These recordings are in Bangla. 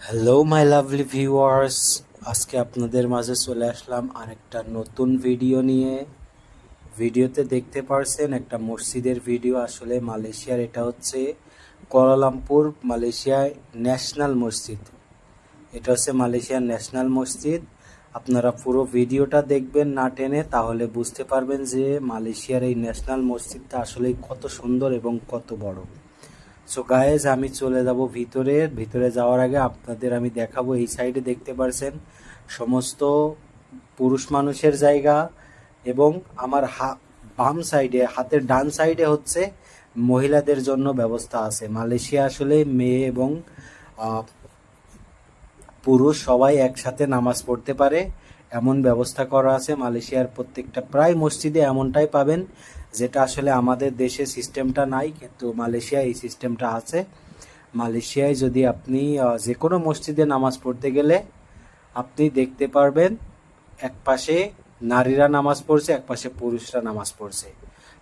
হ্যালো মাই লাভলি ভিউয়ার্স, আজকে আপনাদের মাঝে চলে আসলাম আরেকটা নতুন ভিডিও নিয়ে। ভিডিওতে দেখতে পারছেন একটা মসজিদের ভিডিও। আসলে মালয়েশিয়ার এটা হচ্ছে কুয়ালালামপুর মালয়েশিয়ায় ন্যাশনাল মসজিদ। এটা হচ্ছে মালয়েশিয়ার ন্যাশনাল মসজিদ। আপনারা পুরো ভিডিওটা দেখবেন না টেনে, তাহলে বুঝতে পারবেন যে মালয়েশিয়ার এই ন্যাশনাল মসজিদটা আসলে কত সুন্দর এবং কত বড়। সো গায়েজ, আমি চলে যাব ভিতরে যাওয়ার আগে আপনাদের আমি দেখাবো। এই সাইডে দেখতে পারছেন সমস্ত পুরুষ মানুষের জায়গা, এবং আমার বাম সাইডে, হাতের ডান সাইডে হচ্ছে মহিলাদের জন্য ব্যবস্থা আছে। মালয়েশিয়া আসলে মেয়ে এবং পুরুষ সবাই একসাথে নামাজ পড়তে পারে এমন ব্যবস্থা করা আছে। মালয়েশিয়ার প্রত্যেকটা প্রায় মসজিদে এমনটাই পাবেন, যেটা আসলে আমাদের দেশে সিস্টেমটা নাই, কিন্তু মালয়েশিয়ায় এই সিস্টেমটা আছে। মালয়েশিয়ায় যদি আপনি যে কোনো মসজিদে নামাজ পড়তে গেলে আপনি দেখতে পারবেন এক পাশে নারীরা নামাজ পড়ছে, এক পাশে পুরুষরা নামাজ পড়ছে।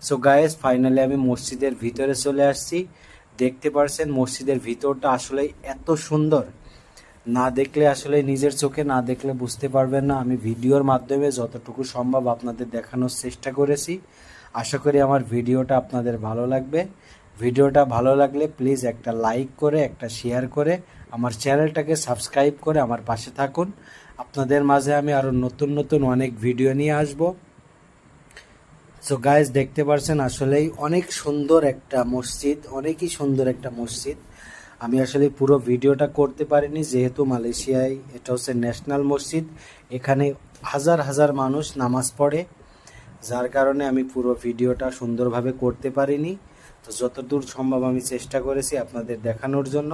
সো গায়েস, ফাইনালি আমি মসজিদের ভিতরে চলে আসছি। দেখতে পারছেন মসজিদের ভিতরটা আসলে এত সুন্দর, না দেখলে আসলে নিজের চোখে না দেখলে বুঝতে পারবেন না। আমি ভিডিওর মাধ্যমে যতটুকু সম্ভব আপনাদের দেখানোর চেষ্টা করেছি। আশা করি আমার ভিডিওটা আপনাদের ভালো লাগবে। ভিডিওটা ভালো লাগলে প্লিজ একটা লাইক করে, একটা শেয়ার করে, আমার চ্যানেলটাকে সাবস্ক্রাইব করে আমার পাশে থাকুন। আপনাদের মাঝে আমি আরও নতুন নতুন অনেক ভিডিও নিয়ে আসব। সো গাইজ, দেখতে পাচ্ছেন আসলেই অনেক সুন্দর একটা মসজিদ, অনেকই সুন্দর একটা মসজিদ। আমি আসলে পুরো ভিডিওটা করতে পারিনি, যেহেতু মালয়েশিয়ায় এটা হচ্ছে ন্যাশনাল মসজিদ। এখানে হাজার হাজার মানুষ নামাজ পড়ে, যার কারণে আমি পুরো ভিডিওটা সুন্দরভাবে করতে পারিনি। তো যতদূর সম্ভব আমি চেষ্টা করেছি আপনাদের দেখানোর জন্য।